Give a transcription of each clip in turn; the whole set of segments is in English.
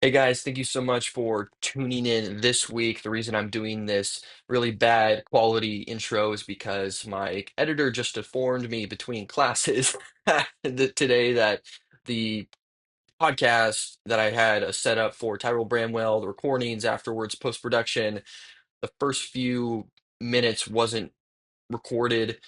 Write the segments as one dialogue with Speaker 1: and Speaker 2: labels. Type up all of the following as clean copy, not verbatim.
Speaker 1: Hey guys, thank you so much for tuning in this week. The reason I'm doing this really bad quality intro is because my editor just informed me between classes today that the podcast that I had set up for Tyrel Bramwell, the recordings afterwards, post-production, the first few minutes wasn't recorded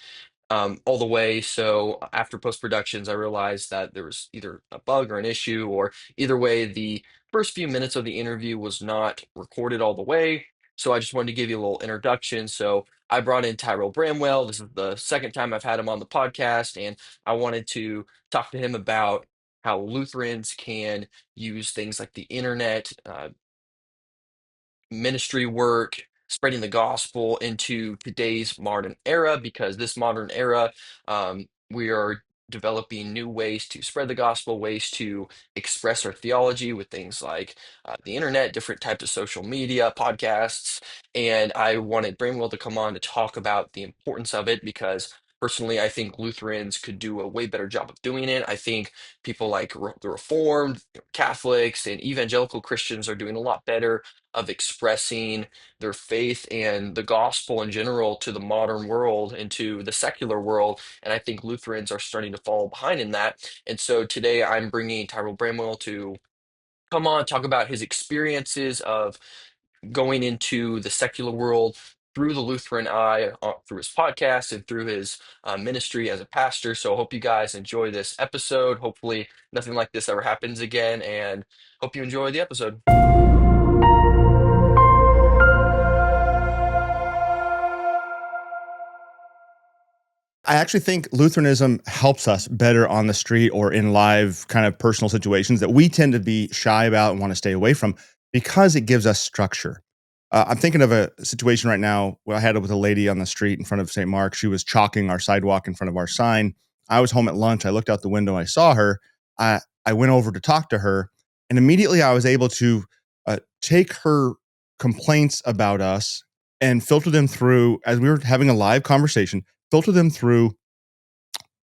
Speaker 1: all the way. So after post productions, I realized that there was either a bug or an issue, or either way, the first few minutes of the interview was not recorded all the way. So I just wanted to give you a little introduction. So I brought in Tyrell Bramwell. This is the second time I've had him on the podcast, and I wanted to talk to him about how Lutherans can use things like the internet, ministry work, spreading the gospel into today's modern era, because this modern era, we are developing new ways to spread the gospel, ways to express our theology with things like the internet, different types of social media, podcasts. And I wanted Bramwell to come on to talk about the importance of it because personally, I think Lutherans could do a way better job of doing it. I think people like the Reformed, Catholics, and evangelical Christians are doing a lot better of expressing their faith and the gospel in general to the modern world and to the secular world. And I think Lutherans are starting to fall behind in that. And so today I'm bringing Tyrell Bramwell to come on, talk about his experiences of going into the secular world through the Lutheran eye, through his podcast and through his ministry as a pastor. So I hope you guys enjoy this episode. Hopefully, nothing like this ever happens again, and hope you enjoy the episode.
Speaker 2: I actually think Lutheranism helps us better on the street or in live kind of personal situations that we tend to be shy about and want to stay away from because it gives us structure. I'm thinking of a situation right now where I had it with a lady on the street in front of St. Mark. She was chalking our sidewalk in front of our sign. I was home at lunch. I looked out the window. I saw her. I went over to talk to her, and immediately I was able to take her complaints about us and filter them through as we were having a live conversation, filter them through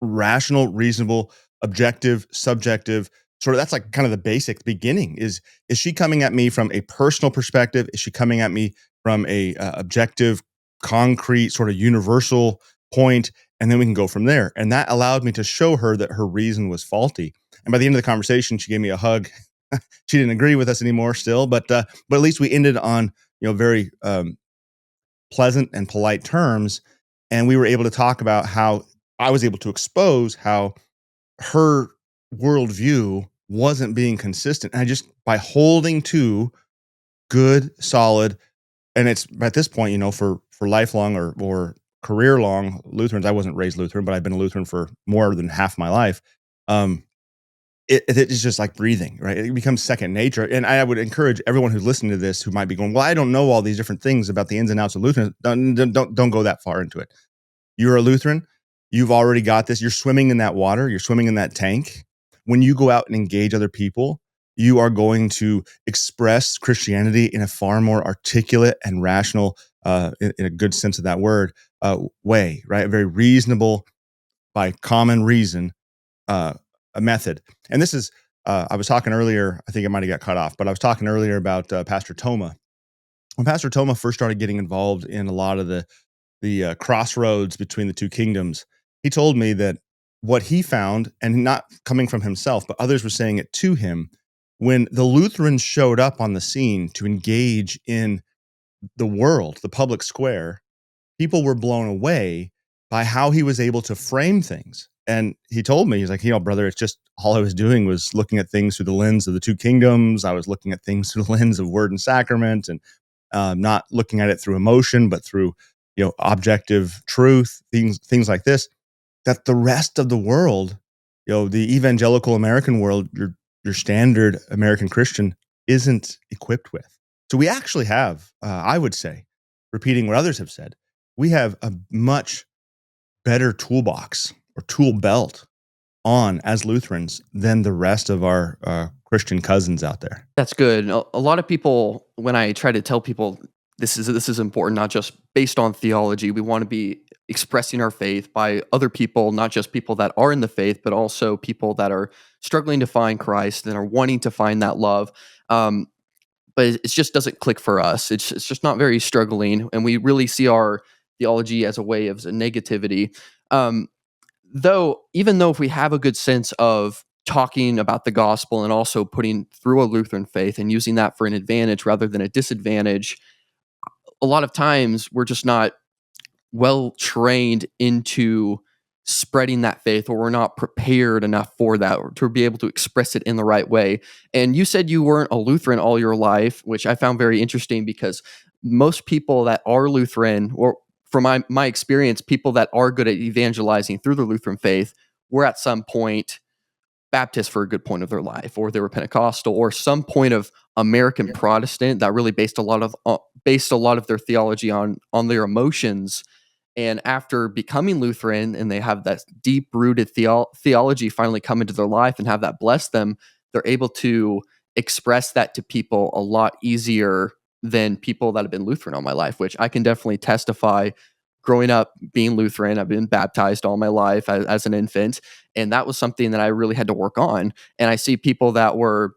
Speaker 2: rational, reasonable, objective, subjective. Sort of that's like kind of the basic beginning. Is she coming at me from a personal perspective? Is she coming at me from a objective, concrete, sort of universal point? And then we can go from there. And that allowed me to show her that her reason was faulty. And by the end of the conversation, she gave me a hug. She didn't agree with us anymore, still, but at least we ended on very pleasant and polite terms, and we were able to talk about how I was able to expose how her worldview wasn't being consistent. And I just by holding to good, solid, and it's at this point, for lifelong or career long Lutherans. I wasn't raised Lutheran, but I've been a Lutheran for more than half my life. Um, it is just like breathing, right? It becomes second nature. And I would encourage everyone who's listening to this who might be going, well, I don't know all these different things about the ins and outs of Lutheran. Don't go that far into it. You're a Lutheran. You've already got this. You're swimming in that water. You're swimming in that tank. When you go out and engage other people, you are going to express Christianity in a far more articulate and rational, in a good sense of that word, way, right? A very reasonable, by common reason, uh, a method. And this is, I was talking earlier, I think it might have got cut off, but I was talking earlier about Pastor Toma. When Pastor Toma first started getting involved in a lot of the crossroads between the two kingdoms, he told me that what he found, and not coming from himself, but others were saying it to him, when the Lutherans showed up on the scene to engage in the world, the public square, people were blown away by how he was able to frame things. And he told me, he's like, brother, it's just all I was doing was looking at things through the lens of the two kingdoms. I was looking at things through the lens of word and sacrament, and not looking at it through emotion, but through objective truth, things like this. That the rest of the world, the evangelical American world, your standard American Christian isn't equipped with. So we actually have, I would say, repeating what others have said, we have a much better toolbox or tool belt on as Lutherans than the rest of our Christian cousins out there.
Speaker 3: That's good. A lot of people, when I try to tell people this is important, not just based on theology, we want to be expressing our faith by other people, not just people that are in the faith, but also people that are struggling to find Christ and are wanting to find that love. But it just doesn't click for us. It's just not very struggling, and we really see our theology as a way of negativity. Um, though, even though if we have a good sense of talking about the gospel and also putting through a Lutheran faith and using that for an advantage rather than a disadvantage, a lot of times we're just not well trained into spreading that faith, or we're not prepared enough for that, or to be able to express it in the right way. And you said you weren't a Lutheran all your life, which I found very interesting, because most people that are Lutheran, or from my experience, people that are good at evangelizing through the Lutheran faith, were at some point Baptist for a good point of their life, or they were Pentecostal, or some point of American Protestant that really based a lot of their theology on their emotions. And after becoming Lutheran, and they have that deep rooted theology finally come into their life and have that bless them, they're able to express that to people a lot easier than people that have been Lutheran all my life, which I can definitely testify. Growing up being Lutheran, I've been baptized all my life as an infant, and that was something that I really had to work on. And I see people that were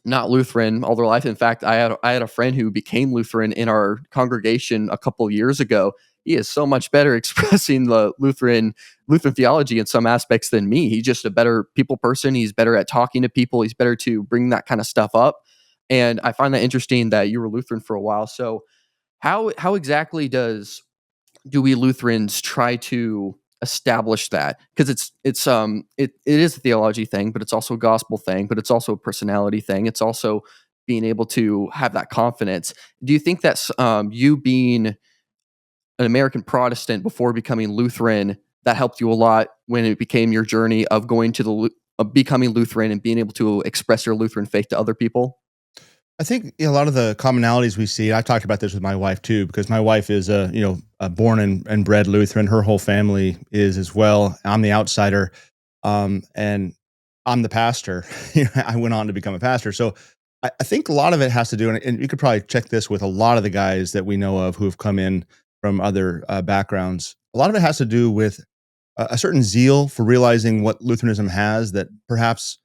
Speaker 3: not Lutheran all their life. In fact, I had a friend who became Lutheran in our congregation a couple of years ago. He is so much better expressing the Lutheran theology in some aspects than me. He's just a better people person. He's better at talking to people. He's better to bring that kind of stuff up. And I find that interesting that you were Lutheran for a while. So how exactly do we Lutherans try to establish that? Because it is a theology thing, but it's also a gospel thing, but it's also a personality thing. It's also being able to have that confidence. Do you think that's you being an American Protestant before becoming Lutheran, that helped you a lot when it became your journey of going to becoming Lutheran and being able to express your Lutheran faith to other people?
Speaker 2: I think a lot of the commonalities we see. I've talked about this with my wife too, because my wife is a born and bred Lutheran. Her whole family is as well. I'm the outsider, and I'm the pastor. I went on to become a pastor, so I think a lot of it has to do, and you could probably check this with a lot of the guys that we know of who have come in from other backgrounds. A lot of it has to do with a certain zeal for realizing what Lutheranism has that perhaps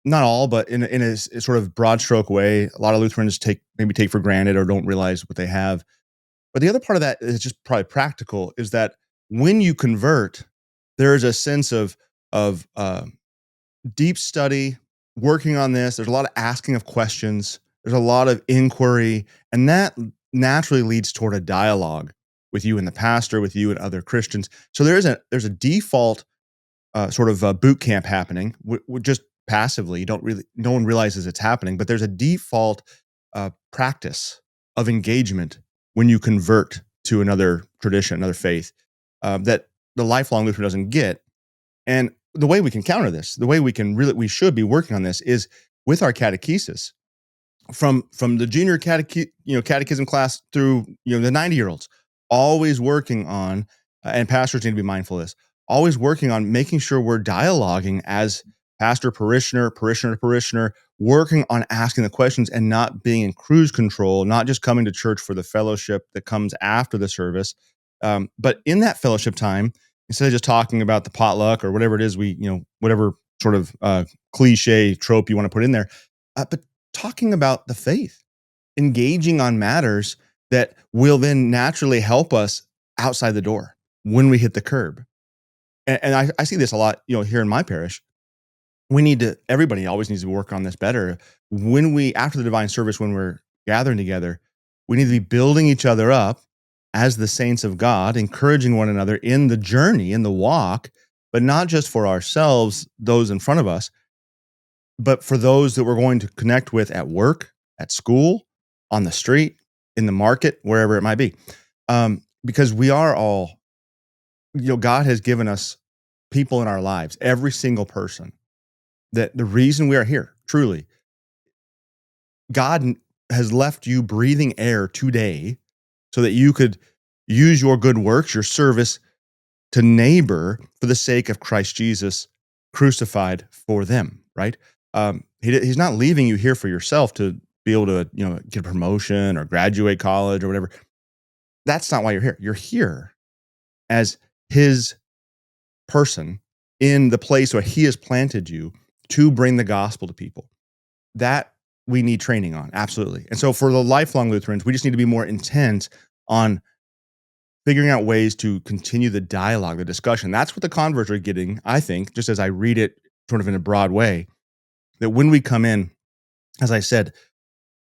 Speaker 2: not all, but in a sort of broad stroke way, a lot of Lutherans take for granted or don't realize what they have. But the other part of that is just probably practical, is that when you convert, there is a sense of deep study, working on this. There's a lot of asking of questions. There's a lot of inquiry, and that naturally leads toward a dialogue with you and the pastor, with you and other Christians. So there's a default sort of boot camp happening, just passively. You don't really, no one realizes it's happening, but there's a default practice of engagement when you convert to another tradition, another faith, that the lifelong Lutheran doesn't get. And the way we can counter this, the way we should be working on this, is with our catechesis, from the junior catechism class through the 90-year-olds, always working on, and pastors need to be mindful of this, always working on making sure we're dialoguing as pastor, parishioner, parishioner to parishioner, working on asking the questions and not being in cruise control, not just coming to church for the fellowship that comes after the service, but in that fellowship time, instead of just talking about the potluck or whatever it is, whatever sort of cliche trope you want to put in there, but talking about the faith, engaging on matters that will then naturally help us outside the door when we hit the curb. And I see this a lot, here in my parish. Everybody always needs to work on this better. After the divine service, when we're gathering together, we need to be building each other up as the saints of God, encouraging one another in the journey, in the walk, but not just for ourselves, those in front of us, but for those that we're going to connect with at work, at school, on the street, in the market, wherever it might be. Because we are all, God has given us people in our lives, every single person, that the reason we are here, truly, God has left you breathing air today so that you could use your good works, your service to neighbor for the sake of Christ Jesus crucified for them, right? He's not leaving you here for yourself to be able to, get a promotion or graduate college or whatever. That's not why you're here. You're here as his person in the place where he has planted you to bring the gospel to people. That we need training on. Absolutely. And so for the lifelong Lutherans, we just need to be more intent on figuring out ways to continue the dialogue, the discussion. That's what the converts are getting, I think, just as I read it sort of in a broad way, that when we come in, as I said,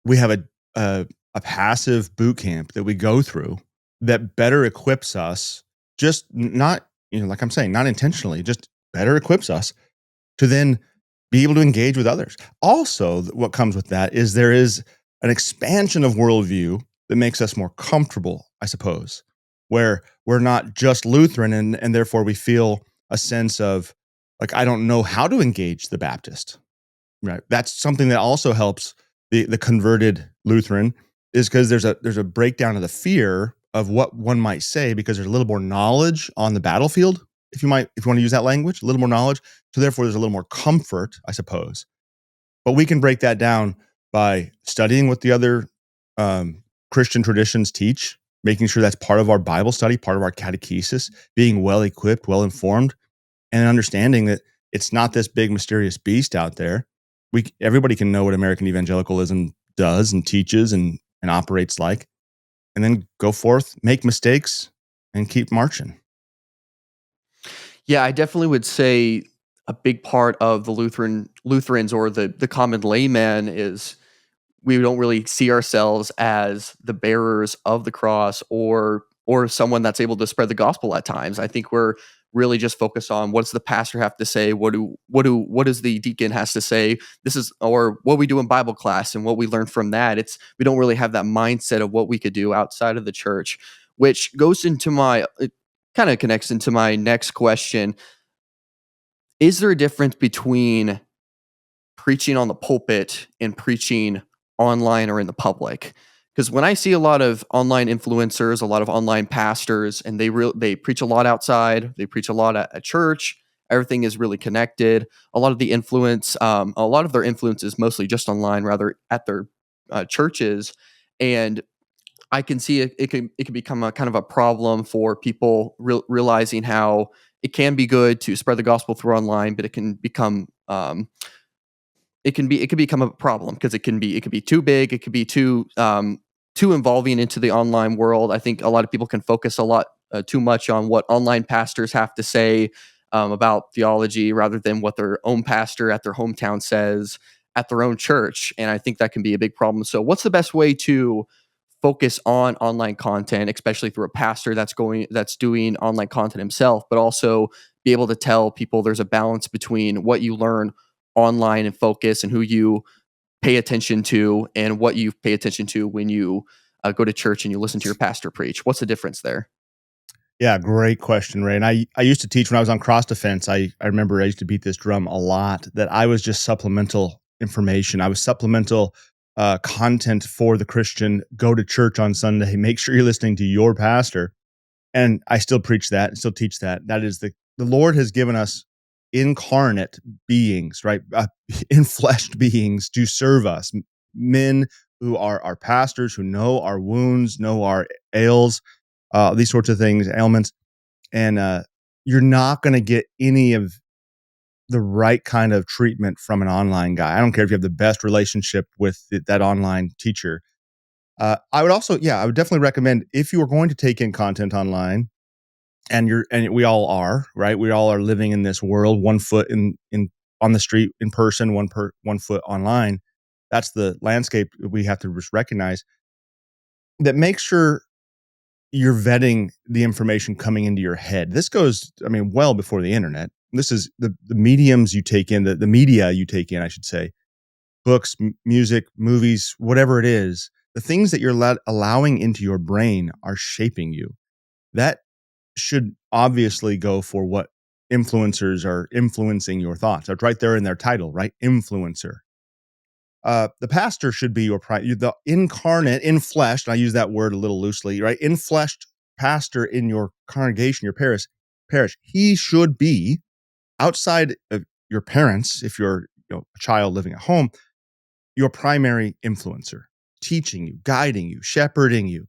Speaker 2: we have a passive boot camp that we go through that better equips us, just not, like I'm saying, not intentionally, just better equips us to then be able to engage with others. Also, what comes with that is there is an expansion of worldview that makes us more comfortable, I suppose, where we're not just Lutheran and therefore we feel a sense of like, I don't know how to engage the Baptist. Right. That's something that also helps the converted Lutheran, is because there's a breakdown of the fear of what one might say, because there's a little more knowledge on the battlefield, if you want to use that language, a little more knowledge. So therefore there's a little more comfort, I suppose. But we can break that down by studying what the other Christian traditions teach, making sure that's part of our Bible study, part of our catechesis, being well equipped, well informed, and understanding that it's not this big mysterious beast out there. Everybody can know what American evangelicalism does and teaches and operates like, and then go forth, make mistakes, and keep marching.
Speaker 3: Yeah, I definitely would say a big part of the Lutherans or the common layman is we don't really see ourselves as the bearers of the cross or someone that's able to spread the gospel at times. I think we're really just focused on what's the pastor have to say, what does the deacon has to say. This is or what we do in Bible class and what we learn from that. It's we don't really have that mindset of what we could do outside of the church, which goes into my it kind of connects into my next question. Is there a difference between preaching on the pulpit and preaching online or in the public? Because when I see a lot of online influencers, a lot of online pastors, and they preach a lot outside, they preach a lot at church. Everything is really connected. A lot of a lot of their influence is mostly just online, rather at their churches, and I can see it can become a kind of a problem for people realizing how it can be good to spread the gospel through online, but it can become a problem because it can be too big, it could be too involving into the online world. I think a lot of people can focus a lot too much on what online pastors have to say about theology rather than what their own pastor at their hometown says at their own church, and I think that can be a big problem. So, what's the best way to focus on online content, especially through a pastor that's doing online content himself, but also be able to tell people there's a balance between what you learn online and focus and who you pay attention to and what you pay attention to when you go to church and you listen to your pastor preach. What's the difference there?
Speaker 2: Yeah, great question, Ray. And I used to teach when I was on cross defense. I remember I used to beat this drum a lot, that I was just supplemental information. I was supplemental content for the Christian. Go to church on Sunday. Make sure you're listening to your pastor. And I still preach that and still teach that. That is the Lord has given us incarnate beings, right? Infleshed beings to serve us. Men who are our pastors, who know our wounds, know our ails, these sorts of things, ailments. And you're not going to get any of the right kind of treatment from an online guy. I don't care if you have the best relationship with that online teacher. I would definitely recommend, if you are going to take in content online, and we all are, right? We all are living in this world, one foot in on the street in person, one foot online. That's the landscape we have to just recognize. That make sure you're vetting the information coming into your head. This goes, well before the internet. This is the mediums you take in, the media you take in, I should say, books, music, movies, whatever it is. The things that you're allowing into your brain are shaping you. That should obviously go for what influencers are influencing your thoughts. That's right there in their title, right? Influencer. The pastor should be the incarnate, infleshed. I use that word a little loosely, right? Infleshed pastor in your congregation, your parish. He should be, outside of your parents, if you're a child living at home, your primary influencer, teaching you, guiding you, shepherding you.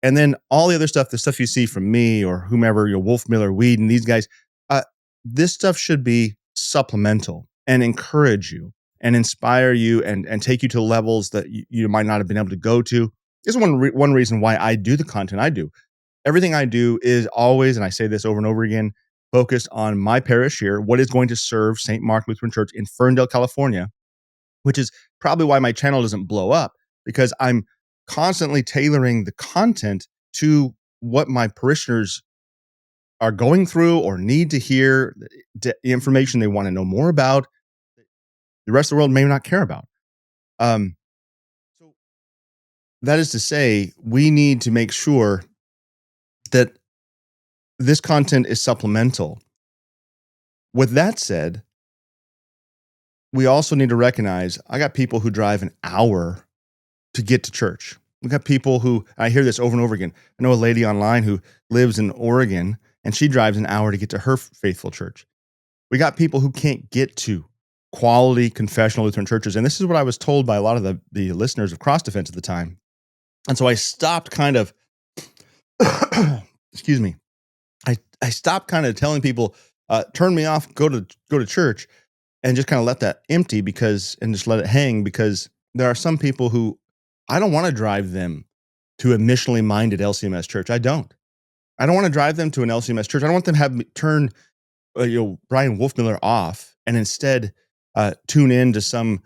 Speaker 2: And then all the other stuff, the stuff you see from me or whomever, Wolf Miller, Weed, and these guys, this stuff should be supplemental and encourage you and inspire you and take you to levels that you might not have been able to go to. This is one reason why I do the content I do. Everything I do is always, and I say this over and over again, focused on my parish here, what is going to serve St. Mark Lutheran Church in Ferndale, California, which is probably why my channel doesn't blow up, because I'm constantly tailoring the content to what my parishioners are going through or need to hear, the information they want to know more about, the rest of the world may not care about. So that is to say, we need to make sure that this content is supplemental. With that said, we also need to recognize I got people who drive an hour to get to church. We got people who, I hear this over and over again. I know a lady online who lives in Oregon and she drives an hour to get to her faithful church. We got people who can't get to quality confessional Lutheran churches. And this is what I was told by a lot of the listeners of Cross Defense at the time. And so I stopped kind of, excuse me, I stopped kind of telling people, turn me off, go to church, and just kind of let that empty and just let it hang, because there are some people who I don't want to drive them to a missionally minded LCMS church. I don't want to drive them to an LCMS church. I don't want them to have me turn Brian Wolfmiller off and instead tune in to some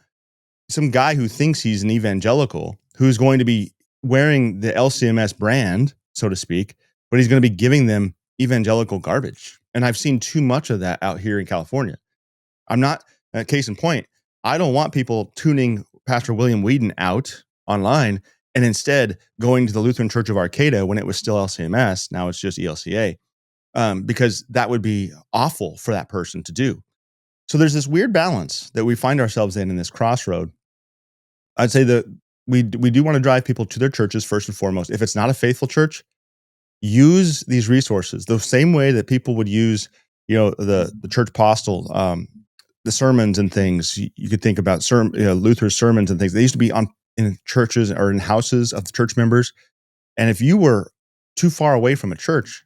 Speaker 2: guy who thinks he's an evangelical, who's going to be wearing the LCMS brand, so to speak, but he's going to be giving them evangelical garbage. And I've seen too much of that out here in California. I'm not, case in point, I don't want people tuning Pastor William Whedon out online and instead going to the Lutheran Church of Arcata when it was still LCMS. Now it's just ELCA, because that would be awful for that person to do. So there's this weird balance that we find ourselves in this crossroad. I'd say that we do want to drive people to their churches first and foremost. If it's not a faithful church, use these resources the same way that people would use, the church postle, the sermons and things. You could think about Luther's sermons and things. They used to be in churches or in houses of the church members. And if you were too far away from a church,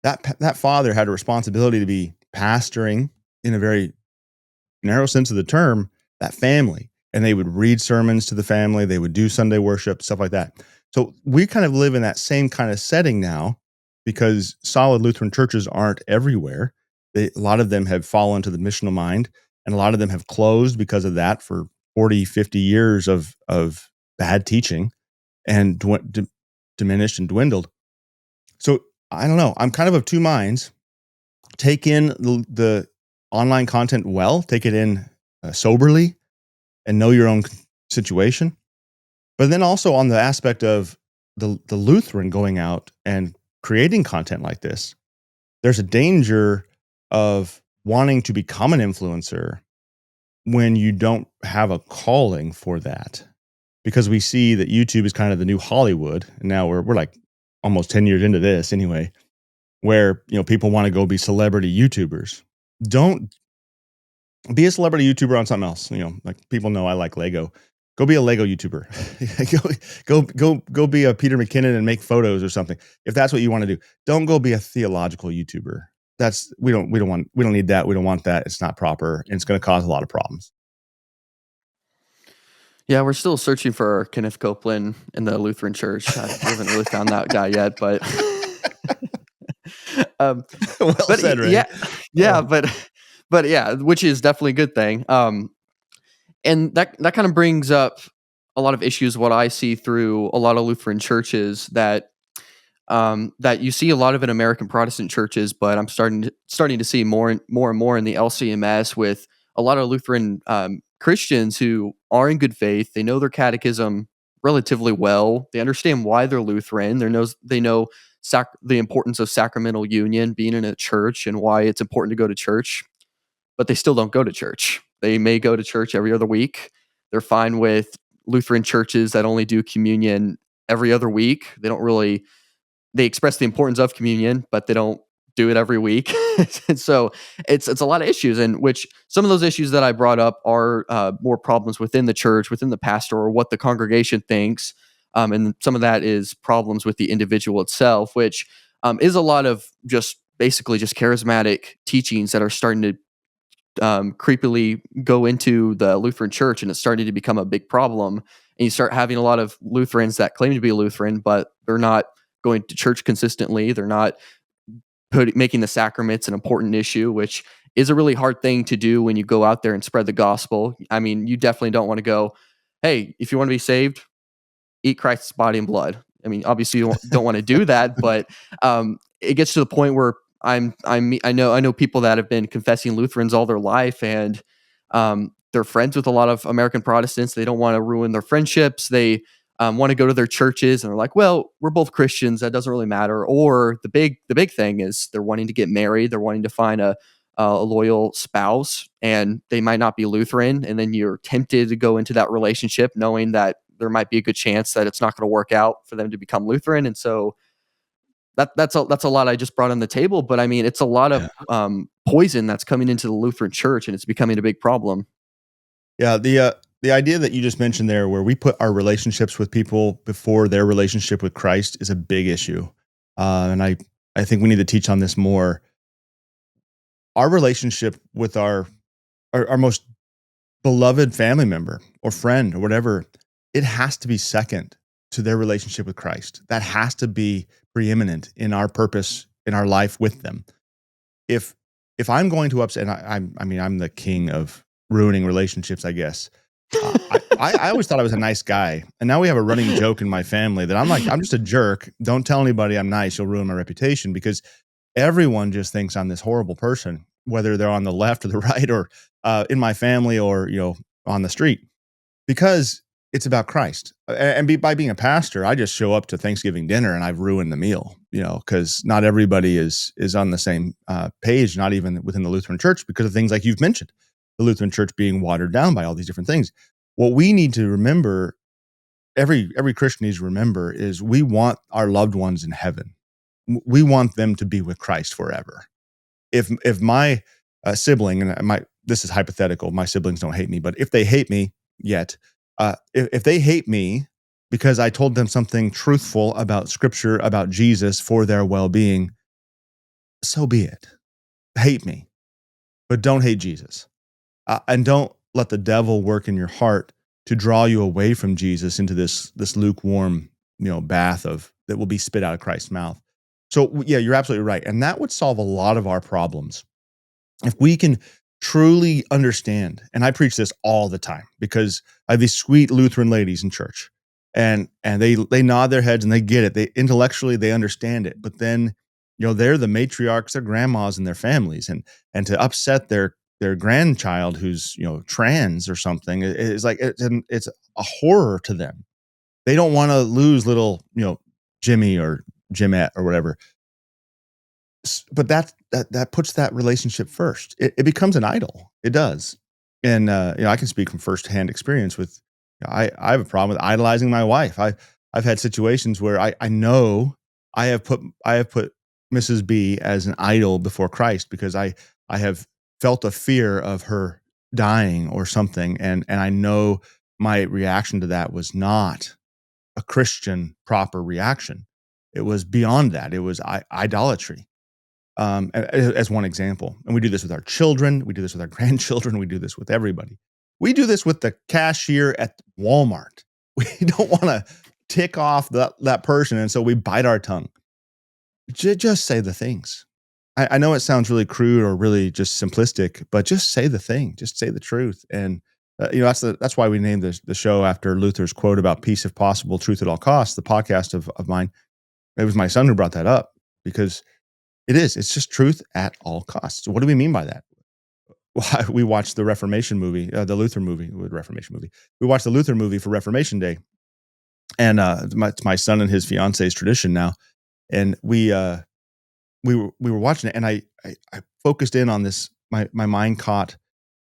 Speaker 2: that father had a responsibility to be pastoring, in a very narrow sense of the term, that family. And they would read sermons to the family. They would do Sunday worship, stuff like that. So we kind of live in that same kind of setting now, because solid Lutheran churches aren't everywhere. A lot of them have fallen to the missional mind, and a lot of them have closed because of that for 40, 50 years of bad teaching, and diminished and dwindled. So I don't know. I'm kind of two minds. Take in the online content well, take it in soberly, and know your own situation. But then also on the aspect of the Lutheran going out and creating content like this, there's a danger of wanting to become an influencer when you don't have a calling for that. Because we see that YouTube is kind of the new Hollywood. And now we're like almost 10 years into this anyway, where people want to go be celebrity YouTubers. Don't be a celebrity YouTuber on something else. Like people know I like Lego. Go be a Lego YouTuber. go be a Peter McKinnon and make photos or something. If that's what you want to do, don't go be a theological YouTuber. We don't need that. We don't want that. It's not proper, and it's going to cause a lot of problems.
Speaker 3: Yeah, we're still searching for Kenneth Copeland in the Lutheran Church. I haven't really found that guy yet, but
Speaker 2: Well
Speaker 3: but
Speaker 2: said, Ray.
Speaker 3: yeah, but yeah, which is definitely a good thing. And that kind of brings up a lot of issues. What I see through a lot of Lutheran churches that you see a lot of in American Protestant churches, but I'm starting to see more and more in the LCMS, with a lot of Lutheran Christians who are in good faith. They know their catechism relatively well. They understand why they're Lutheran. They know the importance of sacramental union, being in a church, and why it's important to go to church. But they still don't go to church. They may go to church every other week. They're fine with Lutheran churches that only do communion every other week. They express the importance of communion, but they don't do it every week. And so it's a lot of issues, in which some of those issues that I brought up are more problems within the church, within the pastor, or what the congregation thinks. And some of that is problems with the individual itself, which is a lot of basically just charismatic teachings that are starting to creepily go into the Lutheran church, and it's starting to become a big problem. And you start having a lot of Lutherans that claim to be Lutheran, but they're not going to church consistently. They're not making the sacraments an important issue, which is a really hard thing to do when you go out there and spread the gospel. I mean, you definitely don't want to go, hey, if you want to be saved, eat Christ's body and blood. I mean, obviously you don't want to do that, but it gets to the point where I know people that have been confessing Lutherans all their life, and they're friends with a lot of American Protestants. They don't want to ruin their friendships. They want to go to their churches, and they're like, well, we're both Christians. That doesn't really matter. Or the big thing is they're wanting to get married. They're wanting to find a loyal spouse, and they might not be Lutheran. And then you're tempted to go into that relationship knowing that there might be a good chance that it's not going to work out for them to become Lutheran. And so that's a lot I just brought on the table. But I mean, it's a lot of poison that's coming into the Lutheran church, and it's becoming a big problem.
Speaker 2: Yeah, the idea that you just mentioned there, where we put our relationships with people before their relationship with Christ, is a big issue, and I think we need to teach on this more. Our relationship with our most beloved family member or friend or whatever, it has to be second to their relationship with Christ. That has to be preeminent in our purpose in our life with them. If I'm going to upset, and I mean, I'm the king of ruining relationships, I guess. I always thought I was a nice guy, and now we have a running joke in my family that I'm just a jerk. Don't tell anybody I'm nice; you'll ruin my reputation, because everyone just thinks I'm this horrible person, whether they're on the left or the right, or in my family, or on the street, because it's about Christ. By being a pastor, I just show up to Thanksgiving dinner and I've ruined the meal, because not everybody is on the same page, not even within the Lutheran Church, because of things like you've mentioned, the Lutheran Church being watered down by all these different things. What we need to remember, every Christian needs to remember, is we want our loved ones in heaven. We want them to be with Christ forever. If my sibling, and this is hypothetical, my siblings don't hate me, but if they hate me yet, if they hate me because I told them something truthful about Scripture, about Jesus, for their well-being, so be it. Hate me, but don't hate Jesus, and don't let the devil work in your heart to draw you away from Jesus into this lukewarm, bath that will be spit out of Christ's mouth. So yeah, you're absolutely right, and that would solve a lot of our problems if we can truly understand. And I preach this all the time because I have these sweet Lutheran ladies in church, and they nod their heads and they get it. They intellectually they understand it, but then they're the matriarchs, their grandmas and their families, and to upset their grandchild who's trans or something is like it's a horror to them. They don't want to lose little Jimmy or Jimette or whatever. But that puts that relationship first. It becomes an idol. It does. And I can speak from firsthand experience with. I have a problem with idolizing my wife. I've had situations where I know I have put Mrs. B as an idol before Christ, because I have felt a fear of her dying or something, and I know my reaction to that was not a Christian proper reaction. It was beyond that. It was idolatry. As one example. And we do this with our children. We do this with our grandchildren. We do this with everybody. We do this with the cashier at Walmart. We don't want to tick off that person, and so we bite our tongue. Just say the things. I know it sounds really crude or really just simplistic, but just say the thing. Just say the truth. And that's why we named the show after Luther's quote about peace if possible, truth at all costs. The podcast of mine. It was my son who brought that up, because it's just truth at all costs. What do we mean by that? Well, we watched the Reformation movie, the Luther movie, We watched the Luther movie for Reformation Day, and it's my son and his fiance's tradition now. And we were watching it, and I focused in on this. My mind caught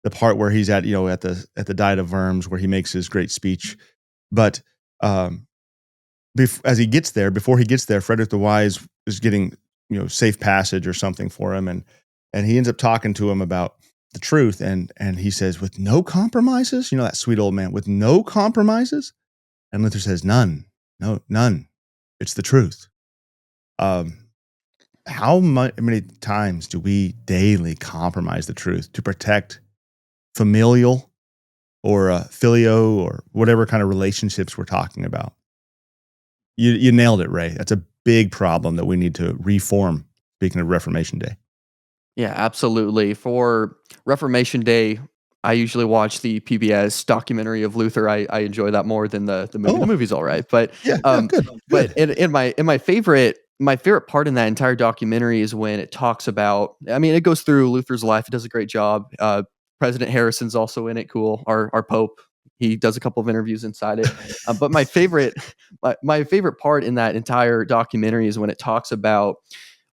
Speaker 2: the part where he's at the Diet of Worms, where he makes his great speech. But as he gets there, before he gets there, Frederick the Wise is getting safe passage or something for him, and he ends up talking to him about the truth, and he says, with no compromises, that sweet old man, with no compromises. And Luther says, none, no, none. It's the truth. how many times do we daily compromise the truth to protect familial or filio or whatever kind of relationships we're talking about? You nailed it, Ray. That's a big problem that we need to reform. Speaking of Reformation Day.
Speaker 3: Yeah, absolutely. For Reformation Day, I usually watch the PBS documentary of Luther. I enjoy that more than the movie. The
Speaker 2: Oh,
Speaker 3: movie's all right, but
Speaker 2: yeah, yeah,
Speaker 3: um,
Speaker 2: good,
Speaker 3: but
Speaker 2: good.
Speaker 3: in my favorite part in that entire documentary is when it talks about. I mean, it goes through Luther's life. It does a great job. President Harrison's also in it. Cool. Our Pope. He does a couple of interviews inside it. But my favorite, my favorite part in that entire documentary is when it talks about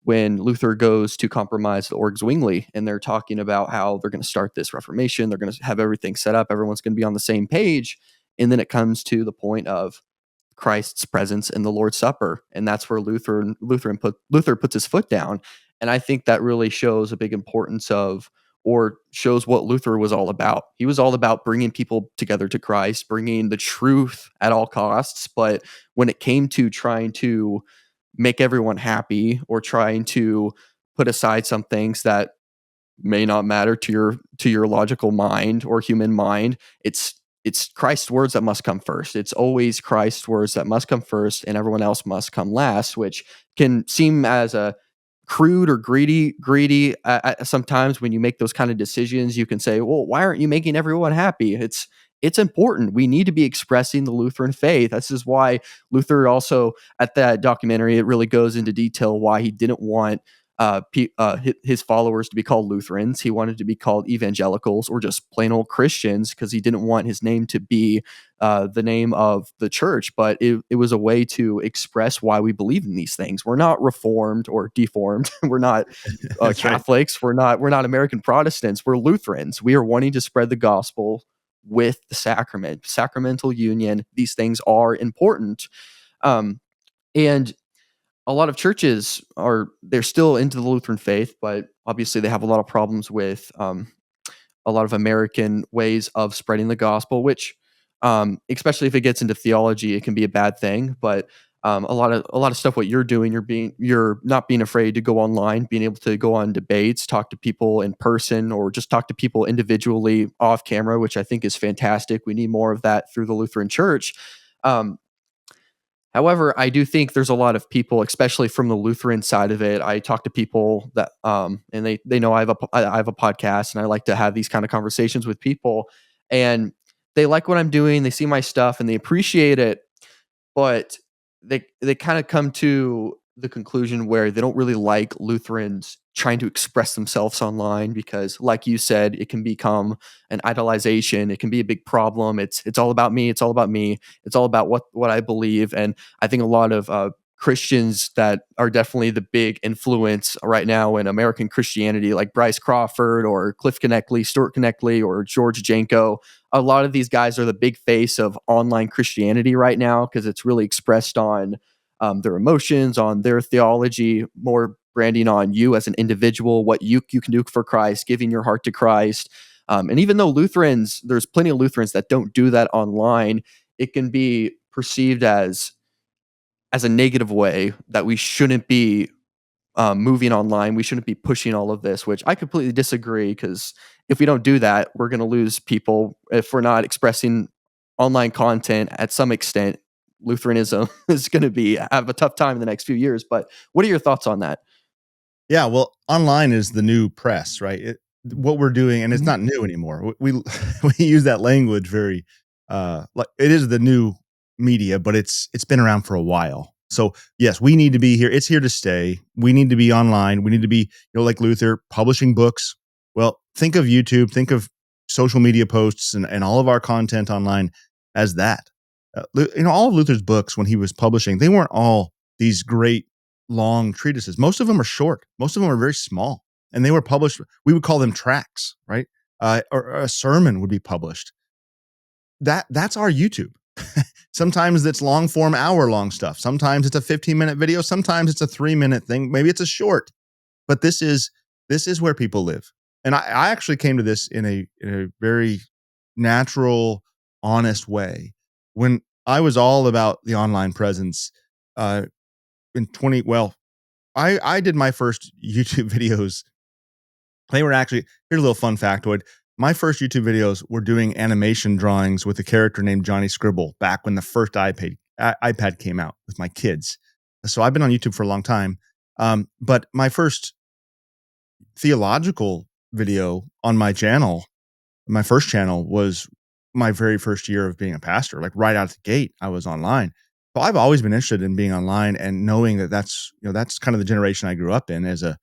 Speaker 3: when Luther goes to compromise the Org Zwingli, and they're talking about how they're going to start this Reformation, they're going to have everything set up, everyone's going to be on the same page, and then it comes to the point of Christ's presence in the Lord's Supper, and that's where Luther puts his foot down, and I think that really shows a big importance of, or shows what Luther was all about. He was all about bringing people together to Christ, bringing the truth at all costs, but when it came to trying to make everyone happy or trying to put aside some things that may not matter to your logical mind or human mind, it's Christ's words that must come first. It's always Christ's words that must come first, and everyone else must come last, which can seem as a crude or greedy. Sometimes when you make those kind of decisions, you can say, well, why aren't you making everyone happy? It's important. We need to be expressing the Lutheran faith. This is why Luther also, at that documentary, it really goes into detail why he didn't want his followers to be called Lutherans. He wanted to be called evangelicals or just plain old Christians, because he didn't want his name to be the name of the church. But it was a way to express why we believe in these things. We're not Reformed or Deformed. We're not
Speaker 2: That's right.
Speaker 3: Catholics. We're not American Protestants. We're Lutherans. We are wanting to spread the gospel with the sacrament, sacramental union. These things are important. And a lot of churches they're still into the Lutheran faith, but obviously they have a lot of problems with a lot of American ways of spreading the gospel, which especially if it gets into theology, it can be a bad thing. But a lot of stuff what you're doing, you're not being afraid to go online, being able to go on debates, talk to people in person, or just talk to people individually off camera, which I think is fantastic. We need more of that through the Lutheran Church. Um, However, I do think there's a lot of people, especially from the Lutheran side of it. I talk to people that, and they know I have a podcast, and I like to have these kind of conversations with people, and they like what I'm doing. They see my stuff, and they appreciate it, but they kind of come to the conclusion where they don't really like Lutherans trying to express themselves online, because, like you said, it can become an idolization. It can be a big problem. It's all about me. It's all about me. It's all about what I believe. And I think a lot of Christians that are definitely the big influence right now in American Christianity, like Bryce Crawford or Cliff Connectley, Stuart Connectley, or George Janko, a lot of these guys are the big face of online Christianity right now, because it's really expressed on their emotions, on their theology, more branding on you as an individual, what you can do for Christ, giving your heart to Christ. And even though there's plenty of Lutherans that don't do that online, it can be perceived as a negative way that we shouldn't be moving online. We shouldn't be pushing all of this, which I completely disagree, because if we don't do that, we're going to lose people. If we're not expressing online content at some extent, Lutheranism is going to have a tough time in the next few years. But what are your thoughts on that?
Speaker 2: Yeah, well, online is the new press, right? What we're doing, and it's
Speaker 3: Mhm.
Speaker 2: not new anymore. We use that language very, like it is the new media, but it's been around for a while. So yes, we need to be here. It's here to stay. We need to be online. We need to be, like Luther, publishing books. Well, think of YouTube, think of social media posts and all of our content online as that. All of Luther's books when he was publishing, they weren't all these great long treatises. Most of them are short. Most of them are very small, and they were published. We would call them tracts, right? Or a sermon would be published. That's our YouTube. Sometimes it's long form, hour long stuff. Sometimes it's a 15-minute video. Sometimes it's a 3-minute thing. Maybe it's a short. But this is where people live. And I actually came to this in a very natural, honest way. When I was all about the online presence, in 20 well I did my first YouTube videos. They were actually, here's a little fun factoid. My first YouTube videos were doing animation drawings with a character named Johnny Scribble back when the first iPad came out with my kids. So I've been on YouTube for a long time. But my first theological video on my first channel was my very first year of being a pastor. Like right out the gate, I was online. So I've always been interested in being online and knowing that that's kind of the generation I grew up in as a,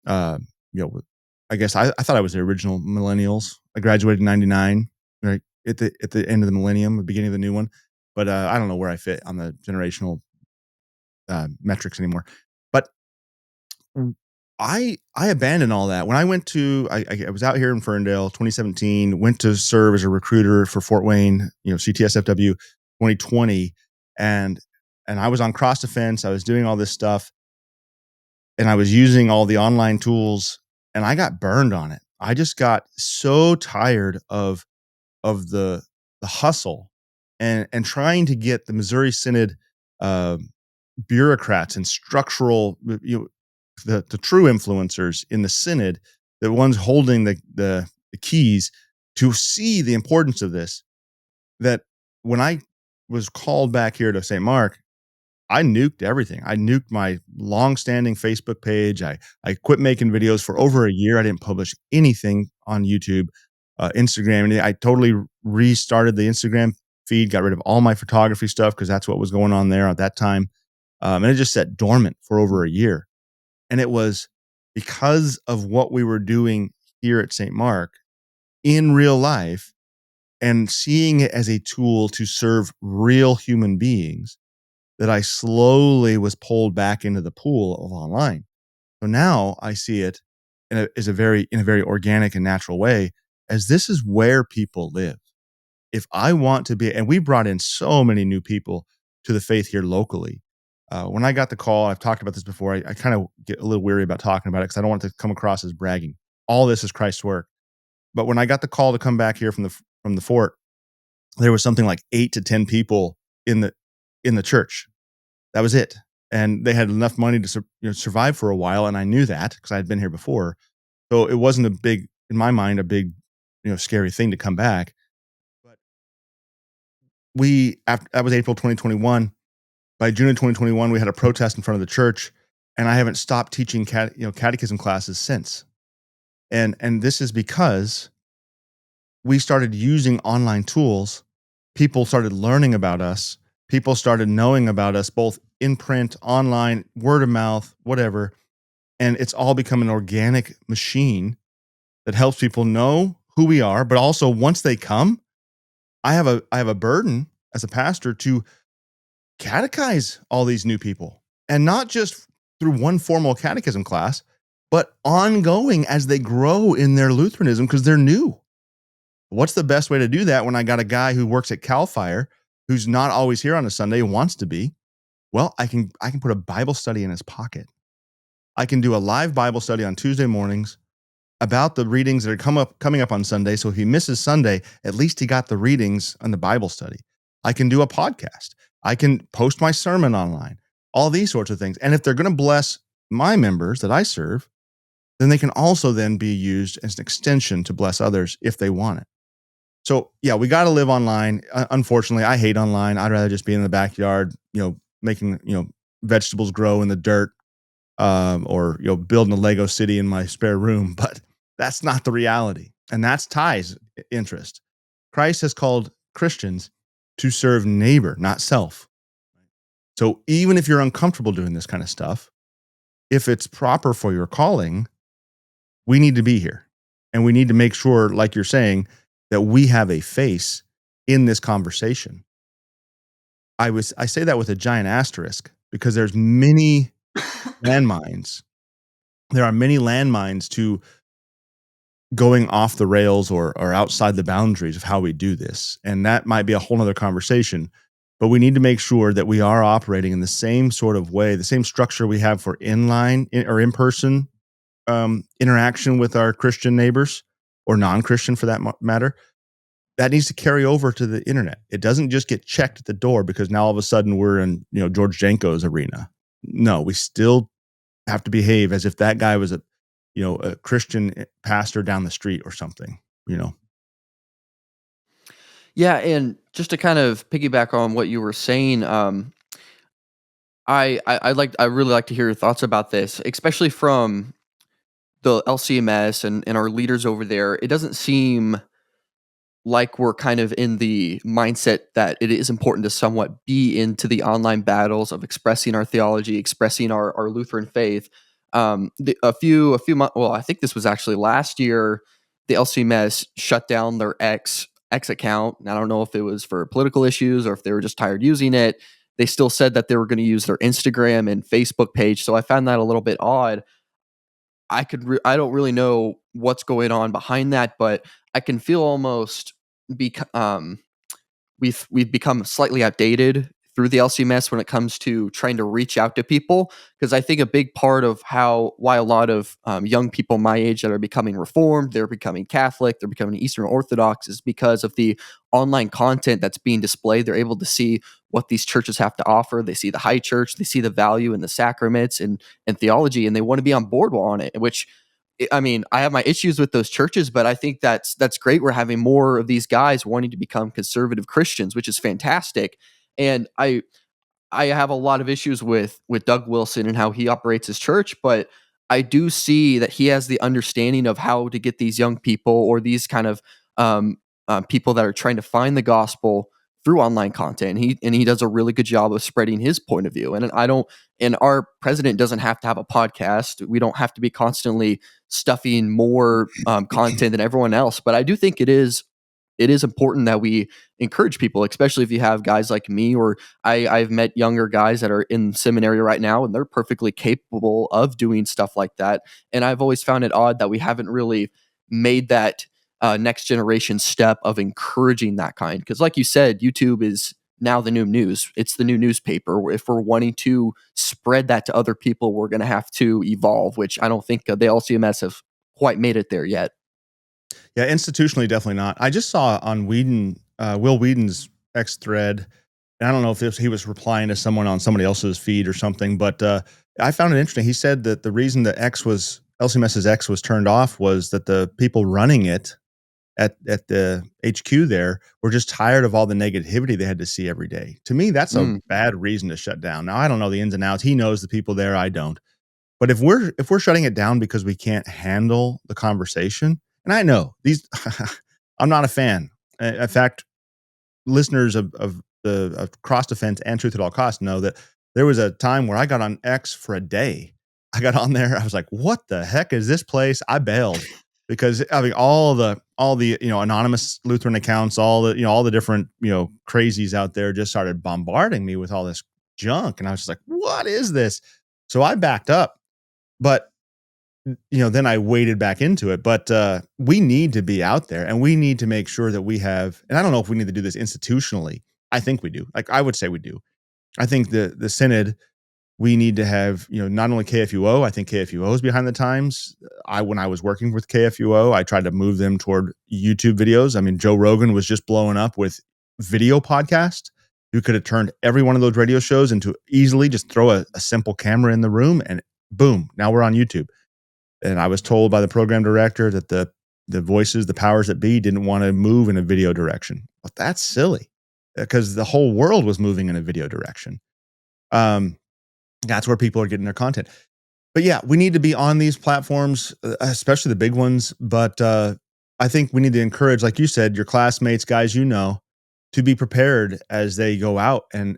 Speaker 2: uh, you know, I guess I thought I was the original millennials. I graduated in 99, right at the end of the millennium, the beginning of the new one. But I don't know where I fit on the generational metrics anymore. But I abandoned all that when I went to I was out here in Ferndale 2017, went to serve as a recruiter for Fort Wayne, CTSFW 2020, and I was on cross defense. I was doing all this stuff, and I was using all the online tools, and I got burned on it. I just got so tired of the hustle and trying to get the Missouri Synod uh, bureaucrats and structural, the true influencers in the synod, the ones holding the keys, to see the importance of this. That when I was called back here to St. Mark, I nuked everything. I nuked my long-standing Facebook page. I quit making videos for over a year. I didn't publish anything on YouTube, Instagram. And I totally restarted the Instagram feed, got rid of all my photography stuff because that's what was going on there at that time. And it just sat dormant for over a year. And it was because of what we were doing here at St. Mark in real life and seeing it as a tool to serve real human beings that I slowly was pulled back into the pool of online. So now I see it in a very organic and natural way, as this is where people live. If I want to be, and we brought in so many new people to the faith here locally. When I got the call, I've talked about this before. I kind of get a little weary about talking about it because I don't want it to come across as bragging. All this is Christ's work. But when I got the call to come back here from the fort, there was something like 8 to 10 people in the church. That was it. And they had enough money to survive for a while. And I knew that because I had been here before. So it wasn't in my mind, a big, scary thing to come back. But that was April 2021. By June of 2021, we had a protest in front of the church, and I haven't stopped teaching catechism classes since. And this is because we started using online tools. People started learning about us. People started knowing about us, both in print, online, word of mouth, whatever. And it's all become an organic machine that helps people know who we are. But also, once they come, I have a burden as a pastor to catechize all these new people, and not just through one formal catechism class, but ongoing as they grow in their Lutheranism because they're new. What's the best way to do that when I got a guy who works at Cal Fire who's not always here on a Sunday, wants to be? Well, I can put a Bible study in his pocket. I can do a live Bible study on Tuesday mornings about the readings that are coming up on Sunday. So if he misses Sunday, at least he got the readings on the Bible study. I can do a podcast. I can post my sermon online, all these sorts of things. And if they're going to bless my members that I serve, then they can also then be used as an extension to bless others if they want it. So yeah, we got to live online. Unfortunately, I hate online. I'd rather just be in the backyard, making, vegetables grow in the dirt, or, building a Lego city in my spare room. But that's not the reality. And that's Ty's interest. Christ has called Christians to serve neighbor, not self. So even if you're uncomfortable doing this kind of stuff, if it's proper for your calling, we need to be here. And we need to make sure, like you're saying, that we have a face in this conversation. I say that with a giant asterisk because there's many landmines. There are many landmines to going off the rails or outside the boundaries of how we do this. And that might be a whole nother conversation, but we need to make sure that we are operating in the same sort of way, the same structure we have for in-person interaction with our Christian neighbors, or non-Christian for that matter. That needs to carry over to the internet. It doesn't just get checked at the door because now all of a sudden we're in, George Janko's arena. No, we still have to behave as if that guy was a Christian pastor down the street or something, you know.
Speaker 3: Yeah, and just to kind of piggyback on what you were saying, I really like to hear your thoughts about this, especially from the LCMS and our leaders over there. It doesn't seem like we're kind of in the mindset that it is important to somewhat be into the online battles of expressing our theology, expressing our Lutheran faith. A few months, well, I think this was actually last year, the LCMS shut down their X account. And I don't know if it was for political issues or if they were just tired using it. They still said that they were going to use their Instagram and Facebook page. So I found that a little bit odd. I don't really know what's going on behind that, but I can feel almost bec- um we've become slightly outdated through the LCMS when it comes to trying to reach out to people, because I think a big part of why a lot of young people my age that are becoming Reformed, they're becoming Catholic, they're becoming Eastern Orthodox, is because of the online content that's being displayed. They're able to see what these churches have to offer. They see the high church, they see the value in the sacraments and theology, and they want to be on board on it. Which, I mean, I have my issues with those churches, but I think that's great. We're having more of these guys wanting to become conservative Christians, which is fantastic. And I have a lot of issues with Doug Wilson and how he operates his church, but I do see that he has the understanding of how to get these young people or these kind of um, people that are trying to find the gospel through online content. And he does a really good job of spreading his point of view. And I don't. And our president doesn't have to have a podcast. We don't have to be constantly stuffing more content than everyone else. But I do think it is important that we encourage people, especially if you have guys like me, or I've met younger guys that are in seminary right now, and they're perfectly capable of doing stuff like that. And I've always found it odd that we haven't really made that next generation step of encouraging that kind. Because, like you said, YouTube is now the new news. It's the new newspaper. If we're wanting to spread that to other people, we're going to have to evolve, which I don't think the LCMS have quite made it there yet.
Speaker 2: Yeah, institutionally, definitely not. I just saw on Will Whedon's X thread, and I don't know if he was replying to someone on somebody else's feed or something, but I found it interesting. He said that the reason that LCMS's X was turned off was that the people running it at the HQ there were just tired of all the negativity they had to see every day. To me, that's a
Speaker 3: Mm.
Speaker 2: bad reason to shut down. Now, I don't know the ins and outs. He knows the people there, I don't. But if we're shutting it down because we can't handle the conversation, and I know these, I'm not a fan. In fact, listeners of the Cross Defense and Truth at All Costs know that there was a time where I got on X for a day. I got on there. I was like, "What the heck is this place?" I bailed because I mean all the anonymous Lutheran accounts, all the different crazies out there just started bombarding me with all this junk, and I was just like, "What is this?" So I backed up, but then I waded back into it. But we need to be out there, and we need to make sure that we have. And I don't know if we need to do this institutionally. I think we do. Like I would say we do. I think the synod. We need to have not only KFUO. I think KFUO is behind the times. When I was working with KFUO, I tried to move them toward YouTube videos. I mean, Joe Rogan was just blowing up with video podcast. You could have turned every one of those radio shows into easily just throw a simple camera in the room and boom, now we're on YouTube. And I was told by the program director that the voices, the powers that be, didn't want to move in a video direction. But that's silly because the whole world was moving in a video direction. That's where people are getting their content. But yeah, we need to be on these platforms, especially the big ones. But I think we need to encourage, like you said, your classmates, guys, to be prepared as they go out and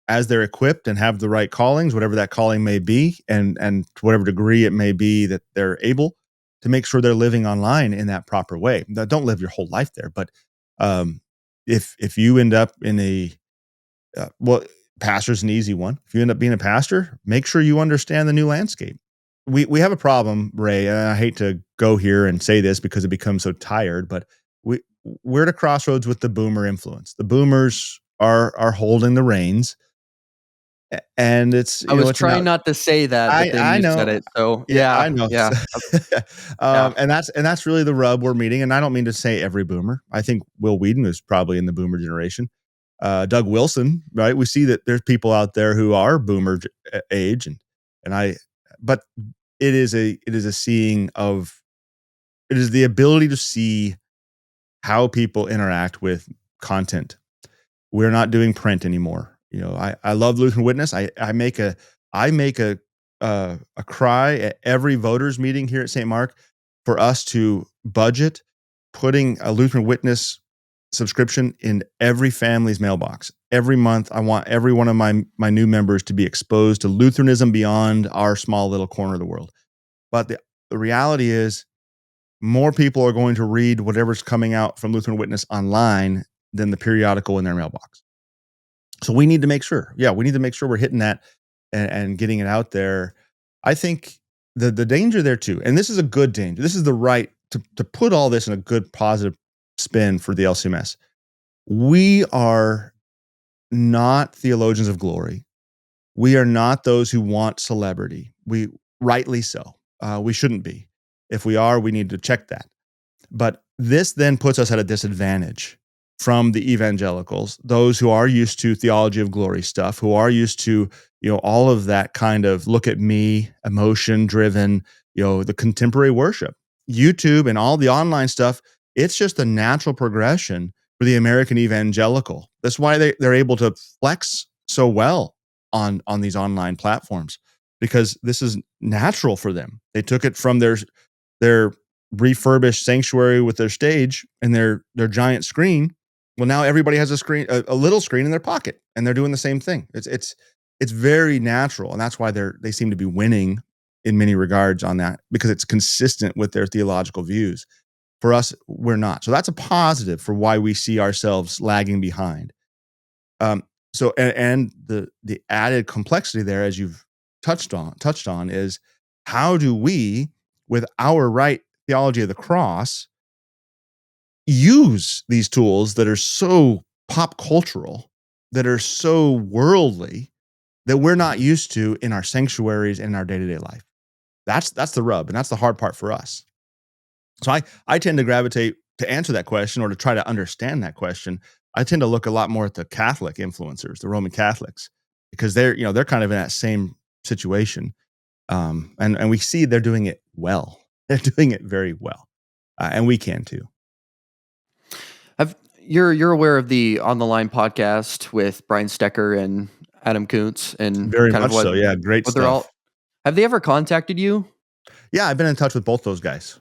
Speaker 2: as they're equipped and have the right callings, whatever that calling may be, and to whatever degree it may be that they're able to make sure they're living online in that proper way. Now, don't live your whole life there, but um, if you end up in well, pastor's an easy one. If you end up being a pastor, make sure you understand the new landscape. We have a problem, Ray, and I hate to go here and say this because it becomes so tired, but we're at a crossroads with the boomer influence. The boomers are holding the reins, and it's
Speaker 3: I was
Speaker 2: it's about
Speaker 3: trying not to say that, but then
Speaker 2: I
Speaker 3: you said
Speaker 2: know.
Speaker 3: it. So
Speaker 2: Yeah, I
Speaker 3: yeah,
Speaker 2: know.
Speaker 3: yeah, yeah.
Speaker 2: And that's really the rub we're meeting. And I don't mean to say every boomer. I think Will Whedon is probably in the boomer generation. Doug Wilson, right? We see that there's people out there who are boomer age, and but it is a seeing of it is the ability to see how people interact with content. We're not doing print anymore. I love Lutheran Witness. I make a cry at every voters meeting here at St. Mark for us to budget putting a Lutheran Witness subscription in every family's mailbox. Every month, I want every one of my new members to be exposed to Lutheranism beyond our small little corner of the world. But the reality is, more people are going to read whatever's coming out from Lutheran Witness online than the periodical in their mailbox. So we need to make sure. Yeah, we need to make sure we're hitting that and getting it out there. I think the danger there too, and this is a good danger. This is the right to put all this in a good positive spin for the LCMS. We are not theologians of glory. We are not those who want celebrity. We rightly so. We shouldn't be. If we are, we need to check that. But this then puts us at a disadvantage from the evangelicals, those who are used to theology of glory stuff, who are used to, all of that kind of look at me, emotion driven, the contemporary worship. YouTube and all the online stuff, it's just a natural progression for the American evangelical. That's why they're able to flex so well on these online platforms, because this is natural for them. They took it from their refurbished sanctuary with their stage and their giant screen. Well, now everybody has a little screen in their pocket, and they're doing the same thing. It's very natural, and that's why they seem to be winning in many regards on that, because it's consistent with their theological views. For us, we're not. So that's a positive for why we see ourselves lagging behind. So the added complexity there, as you've touched on, is how do we, with our right theology of the cross, use these tools that are so pop cultural, that are so worldly, that we're not used to in our sanctuaries and in our day-to-day life. That's the rub, and that's the hard part for us. So I tend to gravitate to answer that question, or to try to understand that question. I tend to look a lot more at the Catholic influencers, the Roman Catholics, because they're kind of in that same situation. And we see they're doing it well. They're doing it very well. And we can too.
Speaker 3: You're aware of the On the Line podcast with Brian Stecker and Adam Kuntz, and
Speaker 2: Very
Speaker 3: kind of
Speaker 2: much so. Yeah. Great
Speaker 3: what they're
Speaker 2: stuff.
Speaker 3: all. Have they ever contacted you?
Speaker 2: Yeah. I've been in touch with both those guys.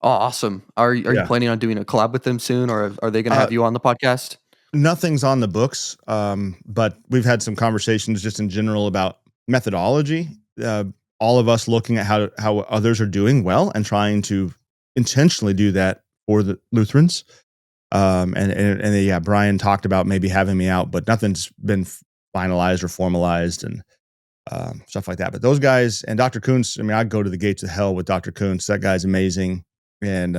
Speaker 3: Oh, awesome. Are you
Speaker 2: Yeah.
Speaker 3: planning on doing a collab with them soon, or are they going to
Speaker 2: Uh,
Speaker 3: have you on the podcast?
Speaker 2: Nothing's on the books. But we've had some conversations just in general about methodology. All of us looking at how others are doing well and trying to intentionally do that for the Lutherans. Yeah, Brian talked about maybe having me out, but nothing's been finalized or formalized, and stuff like that. But those guys and Dr. Kuntz, I mean, I'd go to the gates of hell with Dr. Kuntz. That guy's amazing, and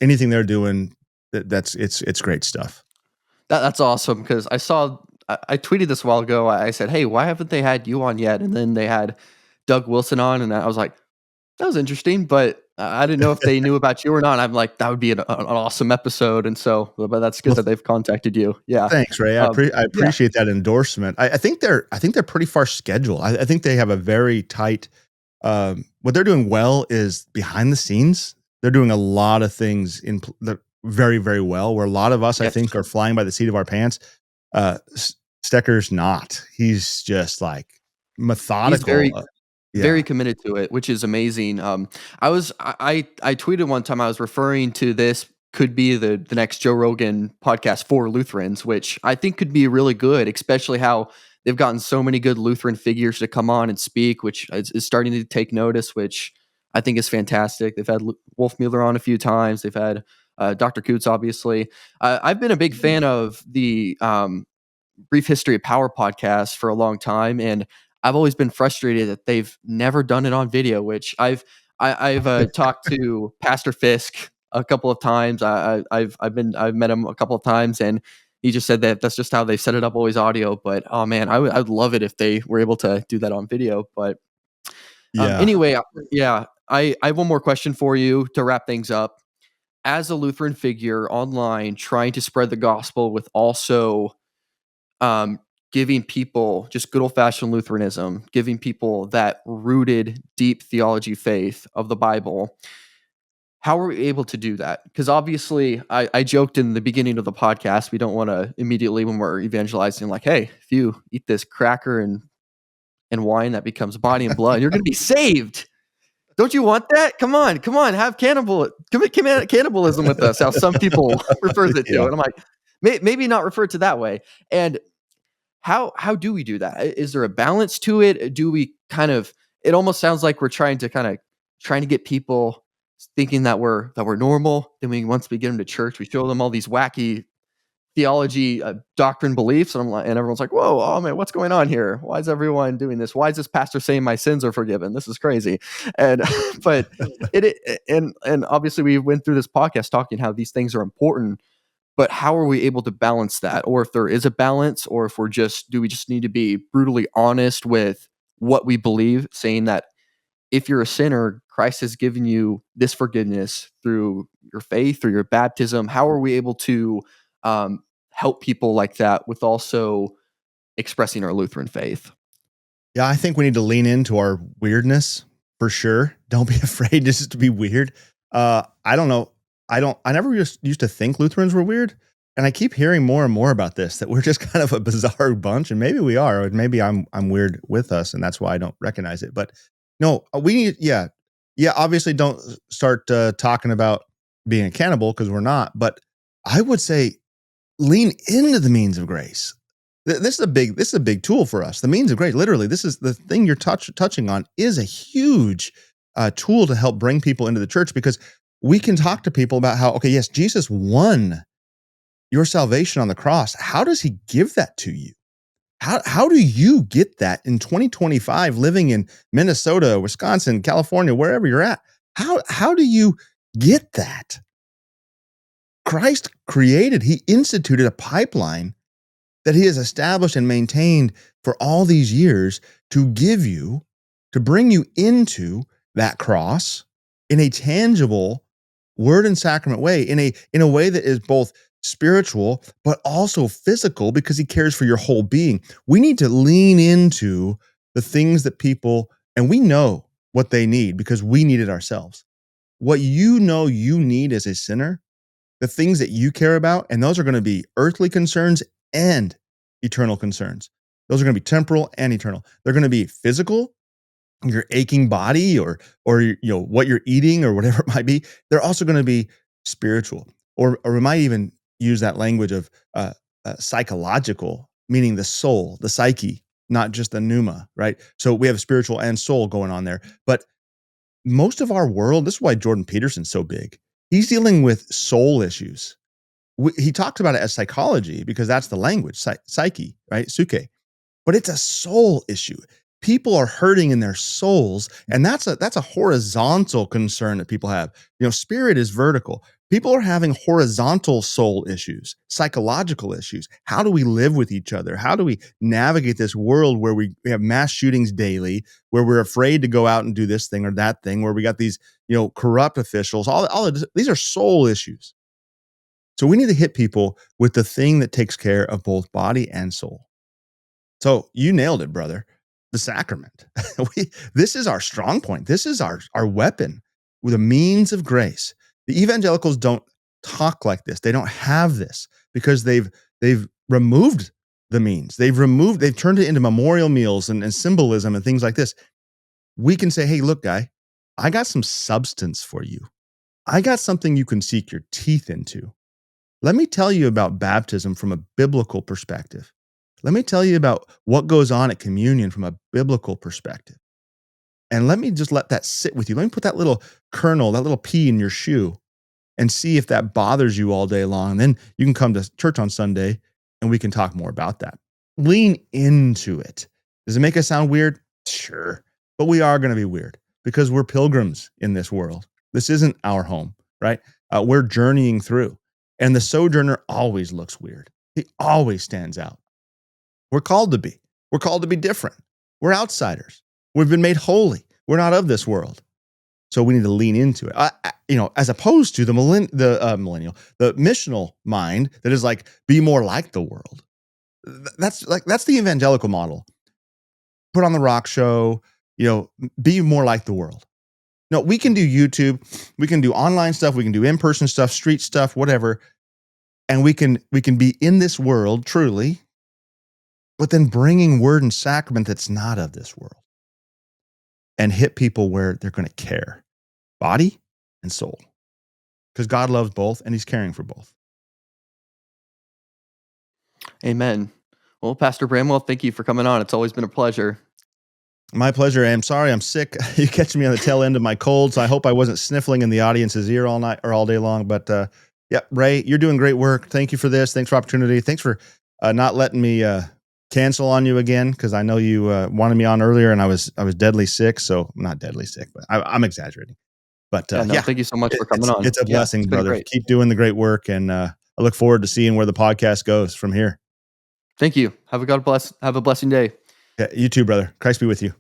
Speaker 2: anything they're doing, it's great stuff.
Speaker 3: That's awesome, because I tweeted this a while ago. I said, "Hey, why haven't they had you on yet?" And then they had Doug Wilson on, and I was like, "That was interesting," but I didn't know if they knew about you or not. I'm like, "That would be an awesome episode," and so, but that's good
Speaker 2: Well,
Speaker 3: that they've contacted you. Yeah,
Speaker 2: thanks, Ray. I
Speaker 3: yeah,
Speaker 2: appreciate that endorsement. I think they're pretty far scheduled. I think they have a very tight. What they're doing well is behind the scenes. They're doing a lot of things very, very well. Where a lot of us, I
Speaker 3: yes.
Speaker 2: think, are flying by the seat of our pants. Stecker's not. He's just like
Speaker 3: He's
Speaker 2: methodical.
Speaker 3: very
Speaker 2: Yeah.
Speaker 3: committed to it, which is amazing. I tweeted one time, I was referring to this could be the next Joe Rogan podcast for Lutherans, which I think could be really good, especially how they've gotten so many good Lutheran figures to come on and speak, which is starting to take notice, which I think is fantastic. They've had Wolf Mueller on a few times. They've had Dr. Coots, obviously. I've been a big fan of the Brief History of Power podcast for a long time, and I've always been frustrated that they've never done it on video. Which I've talked to Pastor Fisk a couple of times. I've met him a couple of times, and he just said that that's just how they set it up, always audio. But oh man, I'd love it if they were able to do that on video. But
Speaker 2: Yeah.
Speaker 3: anyway, yeah, I have one more question for you to wrap things up. As a Lutheran figure online, trying to spread the gospel with also giving people just good old-fashioned Lutheranism, giving people that rooted, deep theology faith of the Bible. How are we able to do that? Because obviously, I joked in the beginning of the podcast, we don't want to immediately, when we're evangelizing, like, hey, if you eat this cracker and wine, that becomes body and blood, you're going to be saved. Don't you want that? Come on, have commit cannibalism with us, how some people refers it to.
Speaker 2: Yeah.
Speaker 3: And I'm like, maybe not refer to that way. And how do we do that? Is there a balance to it? Do we kind of, it almost sounds like we're trying to get people thinking that we're normal. Then once we get them to church, we show them all these wacky theology, doctrine beliefs, and everyone's like, "Whoa, oh man, what's going on here? Why is everyone doing this? Why is this pastor saying my sins are forgiven? This is crazy." And but and obviously we went through this podcast talking how these things are important, but how are we able to balance that? Or if there is a balance, or if do we just need to be brutally honest with what we believe, saying that if you're a sinner, Christ has given you this forgiveness through your faith, through your baptism. How are we able to help people like that with also expressing our Lutheran faith?
Speaker 2: Yeah, I think we need to lean into our weirdness for sure. Don't be afraid just to be weird. I don't know. I never used to think Lutherans were weird. And I keep hearing more and more about this, that we're just kind of a bizarre bunch. And maybe we are, or maybe I'm weird with us. And that's why I don't recognize it. But no, we need, yeah. Obviously don't start talking about being a cannibal, because we're not. But I would say lean into the means of grace. This is a big tool for us. The means of grace, literally, this is the thing you're touching on, is a huge tool to help bring people into the church, because we can talk to people about how, okay, yes, Jesus won your salvation on the cross. How does he give that to you? How do you get that in 2025, living in Minnesota, Wisconsin, California, wherever you're at? How do you get that? Christ he instituted a pipeline that he has established and maintained for all these years to bring you into that cross in a tangible word and sacrament way, in a way that is both spiritual but also physical, because he cares for your whole being. We need to lean into the things that people, and we know what they need because we need it ourselves. What you know you need as a sinner, the things that you care about, and those are going to be earthly concerns and eternal concerns. Those are going to be temporal and eternal. They're going to be physical, your aching body, or what you're eating or whatever it might be. They're also going to be spiritual, or we might even use that language of psychological, meaning the soul, the psyche, not just the pneuma, right? So we have spiritual and soul going on there. But most of our world, this is why Jordan Peterson's so big. He's dealing with soul issues. He talks about it as psychology because that's the language, psyche, right? Suke. But it's a soul issue. People are hurting in their souls, and that's a horizontal concern that people have. Spirit is vertical. People are having horizontal soul issues, psychological issues. How do we live with each other? How do we navigate this world where we have mass shootings daily, where we're afraid to go out and do this thing or that thing, where we got these, corrupt officials? All of this, these are soul issues. So we need to hit people with the thing that takes care of both body and soul. So you nailed it, brother. The sacrament. This is our strong point. This is our weapon with a means of grace. The evangelicals don't talk like this. They don't have this because they've removed the means. They've turned it into memorial meals and symbolism and things like this. We can say, hey, look, guy, I got some substance for you. I got something you can sink your teeth into. Let me tell you about baptism from a biblical perspective. Let me tell you about what goes on at communion from a biblical perspective. And let me just let that sit with you. Let me put that little kernel, that little pea in your shoe, and see if that bothers you all day long. And then you can come to church on Sunday and we can talk more about that. Lean into it. Does it make us sound weird? Sure. But we are going to be weird because we're pilgrims in this world. This isn't our home, right? We're journeying through. And the sojourner always looks weird. He always stands out. We're called to be. We're called to be different. We're outsiders. We've been made holy. We're not of this world. So we need to lean into it. As opposed to the millennial, the missional mind that is like, be more like the world. That's the evangelical model. Put on the rock show, be more like the world. No, we can do YouTube, we can do online stuff, we can do in-person stuff, street stuff, whatever, and we can be in this world truly, but then bringing word and sacrament that's not of this world, and hit people where they're going to care, body and soul, because God loves both and He's caring for both.
Speaker 3: Amen. Well, Pastor Bramwell, thank you for coming on. It's always been a pleasure.
Speaker 2: My pleasure. I'm sorry I'm sick. You catch me on the tail end of my cold, so I hope I wasn't sniffling in the audience's ear all night or all day long. But yeah, Ray, you're doing great work. Thank you for this. Thanks for opportunity. Thanks for not letting me cancel on you again, because I know you wanted me on earlier, and I was deadly sick. So I'm not deadly sick, but I'm exaggerating. But yeah,
Speaker 3: thank you so much for coming on.
Speaker 2: It's a blessing,
Speaker 3: it's been
Speaker 2: brother.
Speaker 3: great.
Speaker 2: Keep doing the great work, and I look forward to seeing where the podcast goes from here.
Speaker 3: Thank you. Have a blessing day.
Speaker 2: Yeah, you too, brother. Christ be with you.